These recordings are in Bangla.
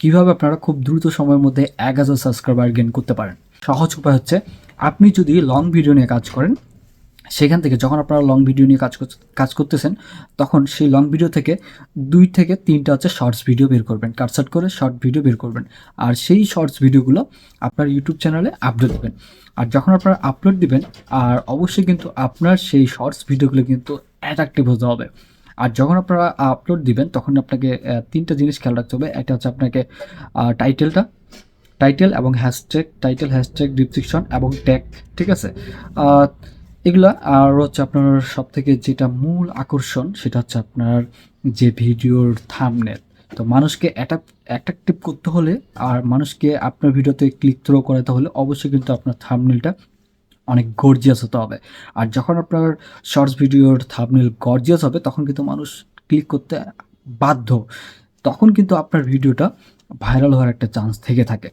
কিভাবে আপনারা খুব দ্রুত সময়ের মধ্যে 1000 সাবস্ক্রাইবার গেইন করতে পারেন। সহজ উপায় হচ্ছে, আপনি যদি লং ভিডিও নিয়ে কাজ করেন, সেখান থেকে যখন আপনারা লং ভিডিও নিয়ে কাজ করতেছেন, তখন সেই লং ভিডিও থেকে 2 থেকে 3টা হচ্ছে শর্টস ভিডিও বের করবেন, কাটসাট করে শর্ট ভিডিও বের করবেন। আর সেই শর্টস ভিডিওগুলো আপনার ইউটিউব চ্যানেলে আপলোড দেবেন। আর যখন আপনারা আপলোড দিবেন, আর অবশ্যই কিন্তু আপনার সেই শর্টস ভিডিওগুলো কিন্তু অ্যাট্রাকটিভ হতে হবে। আর যখন আপনারা আপলোড দিবেন, তখন আপনাকে 3টা জিনিস খেয়াল রাখতে হবে। একটা হচ্ছে আপনাকে টাইটেল এবং হ্যাশট্যাগ, টাইটেল, হ্যাশট্যাগ, ডিসক্রিপশন এবং ট্যাগ, ঠিক আছে? এগুলা। আর হচ্ছে আপনার সবথেকে যেটা মূল আকর্ষণ, সেটা হচ্ছে আপনার যে ভিডিওর থাম্বনেল। তো মানুষকে অ্যাট্রাকটিভ করতে হলে, আর মানুষকে আপনার ভিডিওতে ক্লিক থ্রো করাতে হলে, অবশ্যই কিন্তু আপনার থাম্বনেলটা অনেক গর্জিয়াস হতে হবে। আর যখন আপনার শর্টস ভিডিওর থাম্বনেল গর্জিয়াস হবে, তখন কিন্তু মানুষ ক্লিক করতে বাধ্য। তখন কিন্তু আপনার ভিডিওটা ভাইরাল হওয়ার একটা চান্স থেকে থাকে।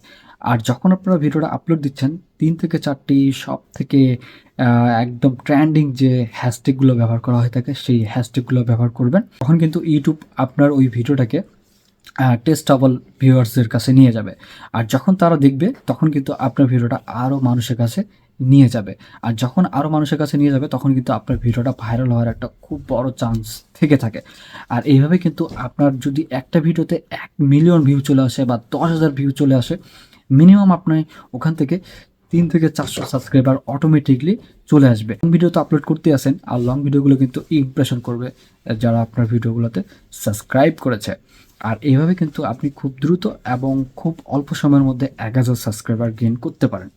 আর যখন আপনারা ভিডিওটা আপলোড দিচ্ছেন, 3 থেকে 4টি সবথেকে একদম ট্রেন্ডিং যে হ্যাশট্যাগুলো ব্যবহার করা হয়ে থাকে, সেই হ্যাশট্যাগুলো ব্যবহার করবেন। তখন কিন্তু ইউটিউব আপনার ওই ভিডিওটাকে টেস্টেবল ভিউয়ার্সদের কাছে নিয়ে যাবে। আর যখন তারা দেখবে, তখন কিন্তু আপনার ভিডিওটা আরও মানুষের কাছে নিয়ে যাবে। আর যখন আরও মানুষের কাছে নিয়ে যাবে, তখন কিন্তু আপনার ভিডিওটা ভাইরাল হওয়ার একটা খুব বড় চান্স থেকে থাকে। আর এইভাবে কিন্তু আপনার যদি একটা ভিডিওতে 1 মিলিয়ন ভিউ চলে আসে বা 10,000 ভিউ চলে আসে, মিনিমাম আপনার ওখান থেকে 3 থেকে 400 সাবস্ক্রাইবার অটোমেটিকলি চলে আসবে। লং ভিডিও তো আপলোড করতে আসেন, আর লং ভিডিওগুলো কিন্তু ইমপ্রেশন করবে যারা আপনার ভিডিওগুলোতে সাবস্ক্রাইব করেছে। আর এইভাবে কিন্তু আপনি খুব দ্রুত এবং খুব অল্প সময়ের মধ্যে 1000 সাবস্ক্রাইবার গেইন করতে পারেন।